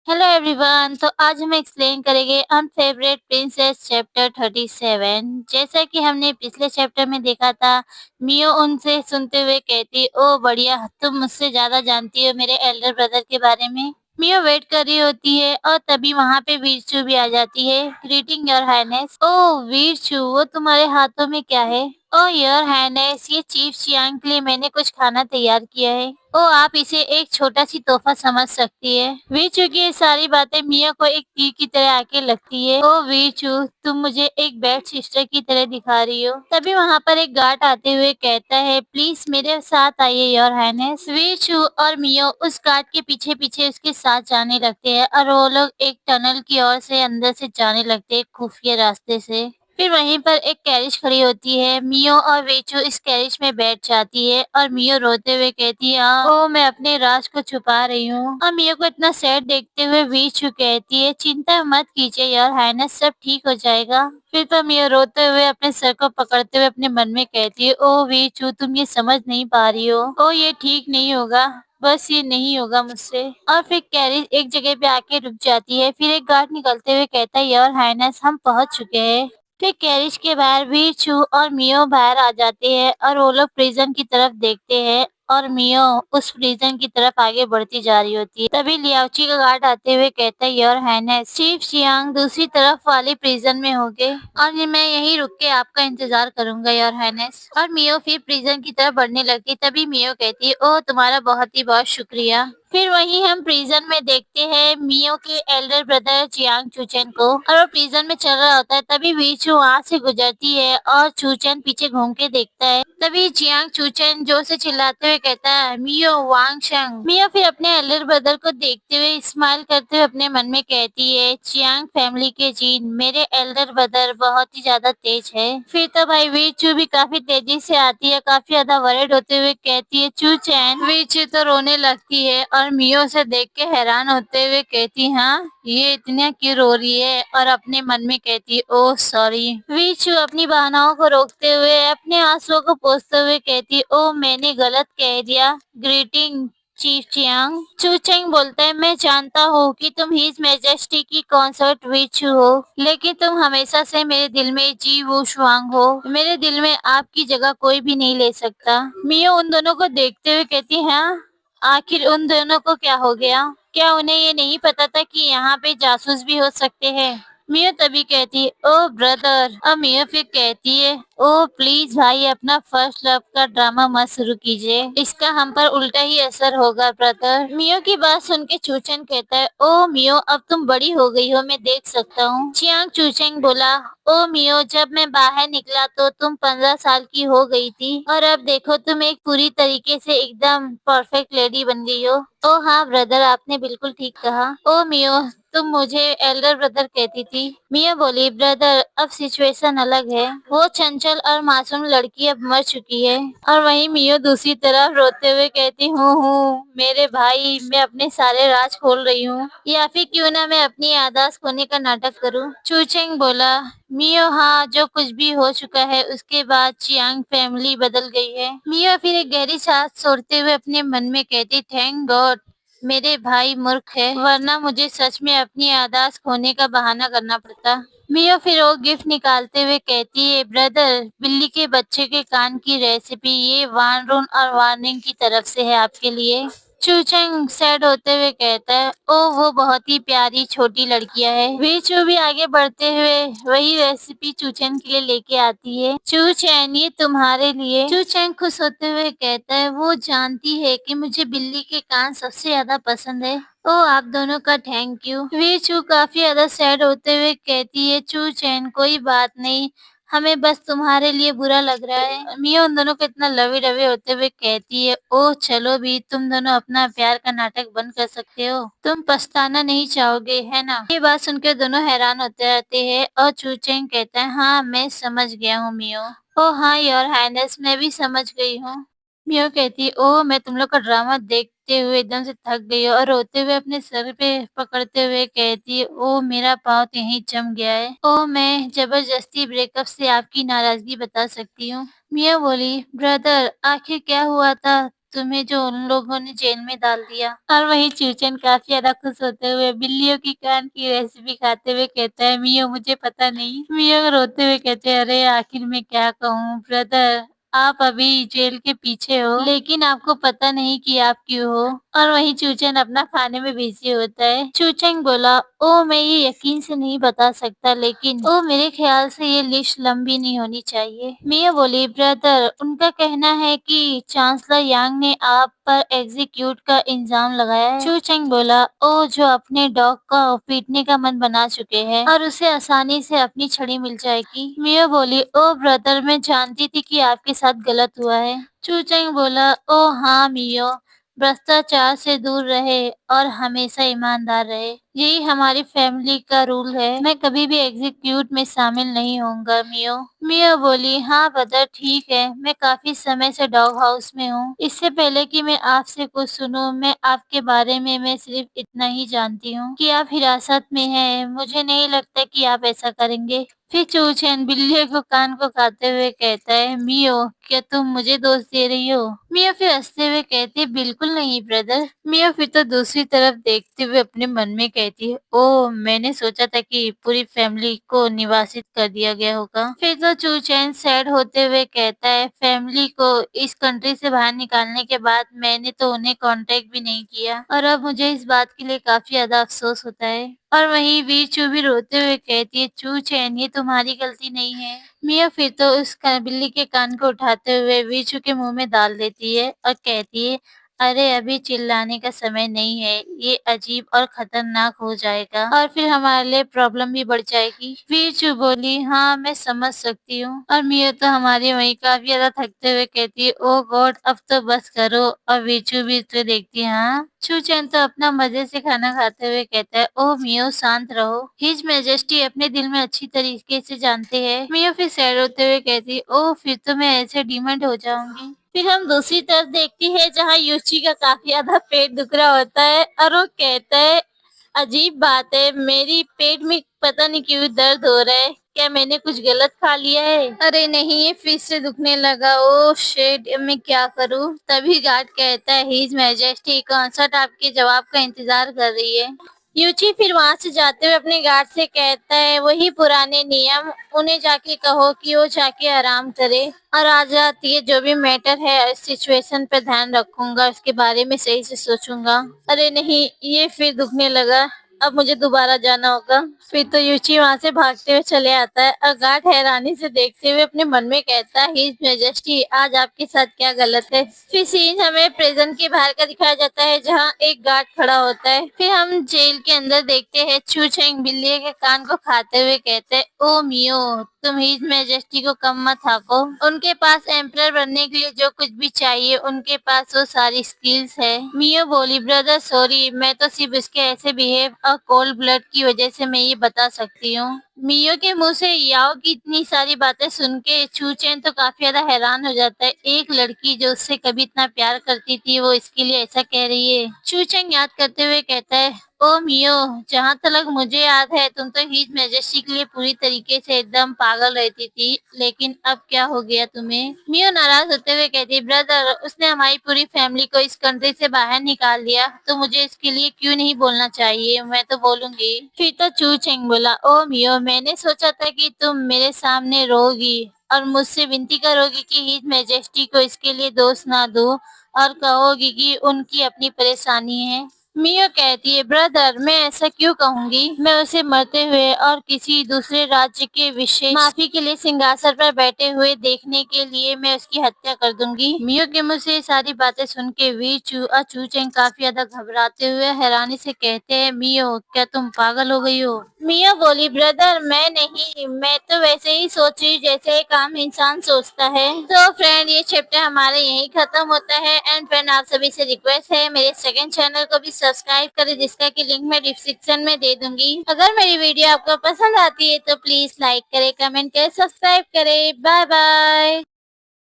Hello everyone. तो आज हम एक्सप्लेन करेंगे अनफेवरेट प्रिंसेस चैप्टर 37। जैसा कि हमने पिछले चैप्टर में देखा था, मियो उनसे सुनते हुए कहती, ओ बढ़िया, तुम मुझसे ज्यादा जानती हो मेरे एल्डर ब्रदर के बारे में। मियो वेट कर रही होती है और तभी वहाँ पे वीरचू भी आ जाती है। Greeting your highness. ओ वीरचू, वो तुम्हारे हाथों में क्या है? ओ योर हाइनेस, ये चीफ चियांग के लिए मैंने कुछ खाना तैयार किया है। ओ आप इसे एक छोटा सी तोहफा समझ सकती है। वीचू की ये सारी बातें मिया को एक तीर की तरह आके लगती है। ओ वीचू, तुम मुझे एक बैड सिस्टर की तरह दिखा रही हो। तभी वहाँ पर एक गार्ड आते हुए कहता है, प्लीज मेरे साथ आइए योर हाइनेस। वीचू और मियो उस गार्ड के पीछे पीछे उसके साथ जाने लगते हैं और वो लोग एक टनल की ओर से अंदर से जाने लगते हैं, खुफिया रास्ते से। फिर वहीं पर एक कैरिज खड़ी होती है। मियो और वेचू इस कैरिज में बैठ जाती है और मियो रोते हुए कहती है, ओ मैं अपने राज को छुपा रही हूँ। और मियो को इतना सैड देखते हुए वेचू कहती है, चिंता मत कीजिए यार हाइनेस, सब ठीक हो जाएगा। फिर तो मियो रोते हुए अपने सर को पकड़ते हुए अपने मन में कहती है, ओ वेचू, तुम ये समझ नहीं पा रही हो। ओ ये ठीक नहीं होगा, बस ये नहीं होगा मुझसे। और फिर कैरिज एक जगह पे आके रुक जाती है। फिर एक गार्ड निकलते हुए कहता है, योर हाइनेस, हम पहुंच चुके हैं। फिर कैरिज के बाहर वीचू और मियो बाहर आ जाते हैं और वो लोग प्रिजन की तरफ देखते हैं और मियो उस प्रिजन की तरफ आगे बढ़ती जा रही होती है। तभी लियाओची का गार्ड आते हुए कहता है, योर हाइनेस, चीफ चियांग दूसरी तरफ वाले प्रिजन में होंगे और मैं यहीं रुक के आपका इंतजार करूंगा योर हाइनेस। और मियो फिर प्रिजन की तरफ बढ़ने लगती। तभी मियो कहती है, ओ तुम्हारा बहुत ही बहुत शुक्रिया। फिर वहीं हम प्रिजन में देखते हैं मियो के एल्डर ब्रदर जियांग चूचन को, और वो प्रिजन में चल रहा होता है। तभी वीचू वहाँ से गुजरती है और चूचन पीछे घूम के देखता है। तभी जियांग चूचन जोर से चिल्लाते हुए कहता है, मियो वांग शंग। मियो फिर अपने एल्डर ब्रदर को देखते हुए स्माइल करते हुए अपने मन में कहती है, चियांग फैमिली के जीन, मेरे एल्डर ब्रदर बहुत ही ज्यादा तेज है। फिर तो भाई वीचू भी काफी तेजी से आती है, काफी ज्यादा वरिड होते हुए कहती है, चूचन। वीचू तो रोने लगती है और मियो से देख के हैरान होते हुए कहती, हाँ ये इतना क्यों रो रही है? और अपने मन में कहती, ओह सॉरी। वीचू अपनी भावनाओं को रोकते हुए अपने आंसुओं को पोंछते हुए कहती, ओ मैंने गलत कह दिया। Greeting chief Chiang. चूचेंग बोलता है, मैं जानता हूँ कि तुम हिज मैजेस्टी की कॉन्सर्ट वीचू हो, लेकिन तुम हमेशा से मेरे दिल में जी वो शुआंग हो। मेरे दिल में आपकी जगह कोई भी नहीं ले सकता। मियो उन दोनों को देखते हुए कहती, हाँ आखिर उन दोनों को क्या हो गया? क्या उन्हें ये नहीं पता था कि यहाँ पे जासूस भी हो सकते हैं? मियो तभी कहती, ओ ब्रदर। और मियो फिर कहती है, ओ प्लीज भाई, अपना फर्स्ट लव का ड्रामा मत शुरू कीजिए, इसका हम पर उल्टा ही असर होगा ब्रदर। मियो की बात सुन के चूचन कहता है, ओ मियो, अब तुम बड़ी हो गई हो, मैं देख सकता हूँ। चियांग चूचेंग बोला, ओ मियो, जब मैं बाहर निकला तो तुम 15 साल की हो गई थी और अब देखो तुम एक पूरी तरीके से एकदम परफेक्ट लेडी बन गई हो। ओ हाँ ब्रदर, आपने बिल्कुल ठीक कहा। ओ मियो, तुम मुझे एल्डर ब्रदर कहती थी। मिया बोली, ब्रदर अब सिचुएशन अलग है, वो चंचल और मासूम लड़की अब मर चुकी है। और वहीं मियो दूसरी तरफ रोते हुए कहती, हूँ मेरे भाई, मैं अपने सारे राज खोल रही हूँ, या फिर क्यों ना मैं अपनी यादाश्त खोने का नाटक करूँ। चूचेंग बोला, मियो हाँ, जो कुछ भी हो चुका है उसके बाद चियांग फैमिली बदल गई है। मियो फिर एक गहरी सांस छोड़ते हुए अपने मन में कहती, थैंक गॉड मेरे भाई मूर्ख है, वरना मुझे सच में अपनी यादाश्त खोने का बहाना करना पड़ता। मियो फिर वो गिफ्ट निकालते हुए कहती है, ब्रदर, बिल्ली के बच्चे के कान की रेसिपी, ये वानरून और वार्निंग की तरफ से है आपके लिए। चूचंग सैड होते हुए कहता है, ओ वो बहुत ही प्यारी छोटी लड़कियां है। वीचू भी आगे बढ़ते हुए वही रेसिपी चूचन के लिए लेके आती है। चूचैन, ये तुम्हारे लिए। चूचैन खुश होते हुए कहता है, वो जानती है कि मुझे बिल्ली के कान सबसे ज्यादा पसंद है। ओ आप दोनों का थैंक यू। वीचू काफी ज्यादा सैड होते हुए कहती है, चूचैन कोई बात नहीं, हमें बस तुम्हारे लिए बुरा लग रहा है। मियो उन दोनों को इतना लवे डवे होते हुए कहती है, ओह चलो भी, तुम दोनों अपना प्यार का नाटक बंद कर सकते हो, तुम पछताना नहीं चाहोगे है ना? ये बात सुनकर दोनों हैरान होते रहते हैं और चूचेंग कहता है, हाँ मैं समझ गया हूँ मियो। ओ हाँ योर हाइनेस, मैं भी समझ गई हूँ। मियो कहती है, ओह मैं तुम लोग का ड्रामा देखते हुए एकदम से थक गई हूँ, और रोते हुए अपने सर पे पकड़ते हुए कहती है, ओह मेरा पाँव तो यहीं जम गया है। ओह मैं जबरदस्ती ब्रेकअप से आपकी नाराजगी बता सकती हूँ। मिया बोली, ब्रदर आखिर क्या हुआ था? तुम्हें जो उन लोगों ने जेल में डाल दिया। और वहीं चूचन काफी ज्यादा खुश होते हुए बिल्लियों की कान की रेसिपी खाते हुए कहता है, मियो मुझे पता नहीं। मियो रोते हुए कहते हैं, अरे आखिर मैं क्या कहूँ ब्रदर, आप अभी जेल के पीछे हो, लेकिन आपको पता नहीं कि आप क्यों हो। और वहीं चूचन अपना खाने में बिजी होता है। चूचन बोला, ओ मैं ये यकीन से नहीं बता सकता, लेकिन ओ मेरे ख्याल से ये लिस्ट लंबी नहीं होनी चाहिए। मिया बोली, ब्रदर उनका कहना है कि चांसलर यांग ने आप पर एग्जीक्यूट का इल्जाम लगाया है। चूचेंग बोला, ओ जो अपने डॉग का पीटने का मन बना चुके हैं और उसे आसानी से अपनी छड़ी मिल जाएगी। मिया बोली, ओ ब्रदर मैं जानती थी कि आपके साथ गलत हुआ है। चूचेंग बोला, ओ हाँ मियो, भ्रष्टाचार से दूर रहे और हमेशा ईमानदार रहे, यही हमारी फैमिली का रूल है। मैं कभी भी एग्जीक्यूट में शामिल नहीं होऊंगा मियो। मियो बोली, हाँ ब्रदर ठीक है, मैं काफी समय से डॉग हाउस में हूँ। इससे पहले कि मैं आपसे कुछ सुनूं, मैं आपके बारे में मैं सिर्फ इतना ही जानती हूँ कि आप हिरासत में हैं। मुझे नहीं लगता कि आप ऐसा करेंगे। फिर चूचैन बिल्ली को कान को खाते हुए कहता है, मियो क्या तुम मुझे दोष दे रही हो? मियो फिर हंसते हुए कहती है, बिल्कुल नहीं ब्रदर। मियो फिर तो दूसरी तरफ देखते हुए अपने मन में कहती है, ओ मैंने सोचा था कि पूरी फैमिली को निवासित कर दिया गया होगा। फिर तो चूचैन सैड होते हुए कहता है, फैमिली को इस कंट्री से बाहर निकालने के बाद मैंने तो उन्हें कांटेक्ट भी नहीं किया और अब मुझे इस बात के लिए काफी ज्यादा अफसोस होता है। और वहीं वीचू भी रोते हुए कहती है, चूचैन ये तुम्हारी गलती नहीं है। मिया फिर तो उस बिल्ली के कान को उठाते हुए वीचू के मुंह में डाल देती है और कहती है, अरे अभी चिल्लाने का समय नहीं है, ये अजीब और खतरनाक हो जाएगा और फिर हमारे लिए प्रॉब्लम भी बढ़ जाएगी। वीचू बोली, हाँ मैं समझ सकती हूँ। और मिया तो हमारी वहीं काफी ज्यादा थकते हुए कहती है, ओ गॉड अब तो बस करो। और वीचू भी तो देखती है। हाँ चूचैन तो अपना मजे से खाना खाते हुए कहता है, ओ मियो शांत रहो, हिज मैजेस्टी अपने दिल में अच्छी तरीके से जानते हैं। मियो फिर सैड होते हुए कहती है, ओ फिर तो मैं ऐसे डिमेंड हो जाऊंगी। फिर हम दूसरी तरफ देखती है जहाँ यूची का काफी ज्यादा पेट दुख रहा होता है और वो कहता है, अजीब बात है, मेरी पेट में पता नहीं क्यों दर्द हो रहा है, क्या मैंने कुछ गलत खा लिया है? अरे नहीं ये फिर से दुखने लगा। ओ शेट मैं क्या करूं? तभी गार्ड कहता है, हिज मैजेस्टी कॉन्सर्ट आपके जवाब का इंतजार कर रही है। यूची फिर वहां से जाते हुए अपने गार्ड से कहता है, वही पुराने नियम, उन्हें जाके कहो कि वो जाके आराम करे और आ जाती है। जो भी मैटर है इस सिचुएशन पे ध्यान रखूंगा, उसके बारे में सही से सोचूंगा। अरे नहीं ये फिर दुखने लगा, अब मुझे दोबारा जाना होगा। फिर तो यूची वहां से भागते हुए चले आता है और गार्ड हैरानी से देखते हुए अपने मन में कहता है, हिज मैजेस्टी आज आपके साथ क्या गलत है? फिर सीन हमें प्रिजन के बाहर का दिखाया जाता है जहाँ एक गार्ड खड़ा होता है। फिर हम जेल के अंदर देखते हैं चूचैंग बिल्ली के कान को खाते हुए कहते हैं, ओ मियो तुम हिज मैजेस्टी को कम मत हाको, उनके पास एम्परर बनने के लिए जो कुछ भी चाहिए उनके पास वो सारी स्किल्स है। मियो बोली, ब्रदर सॉरी, मैं तो सिर्फ इसके ऐसे बिहेव और कोल्ड ब्लड की वजह से मैं ये बता सकती हूँ। मियो के मुंह से याओ की इतनी सारी बातें सुन के चूचैन तो काफी ज्यादा हैरान हो जाता है। एक लड़की जो उससे कभी इतना प्यार करती थी वो इसके लिए ऐसा कह रही है। चूचैन याद करते हुए कहता है, ओ मियो जहाँ तक मुझे याद है तुम तो हिज मैजेस्टी के लिए पूरी तरीके से एकदम पागल रहती थी, लेकिन अब क्या हो गया तुम्हें? मियो नाराज होते हुए कहती, ब्रदर उसने हमारी पूरी फैमिली को इस कंट्री से बाहर निकाल दिया तो मुझे इसके लिए क्यों नहीं बोलना चाहिए? मैं तो बोलूंगी। फिर तो चूचैंग बोला, ओ मियो मैंने सोचा था कि तुम मेरे सामने रोगी और मुझसे विनती करोगी कि हिज मैजेस्टी को इसके लिए दोष ना दो और कहोगी कि उनकी अपनी परेशानी है। मियो कहती है, ब्रदर मैं ऐसा क्यों कहूंगी? मैं उसे मरते हुए और किसी दूसरे राज्य के विशेष माफी के लिए सिंहासन पर बैठे हुए देखने के लिए मैं उसकी हत्या कर दूंगी। मियो के मुंह से ये सारी बातें सुन के वीचू और चूचैंग काफी ज्यादा घबराते हुए हैरानी से कहते हैं, मियो क्या तुम पागल हो गई हो? मियो बोली, ब्रदर मैं नहीं, मैं तो वैसे ही सोच रही जैसे एक आम इंसान सोचता है। तो फ्रेंड ये चैप्टर हमारे यही खत्म होता है। एंड फ्रेंड आप सभी से रिक्वेस्ट है मेरे सेकंड चैनल को भी सब्सक्राइब करें जिसका कि लिंक मैं डिस्क्रिप्शन में दे दूंगी। अगर मेरी वीडियो आपको पसंद आती है तो प्लीज लाइक करें, कमेंट करें, सब्सक्राइब करें। Bye bye.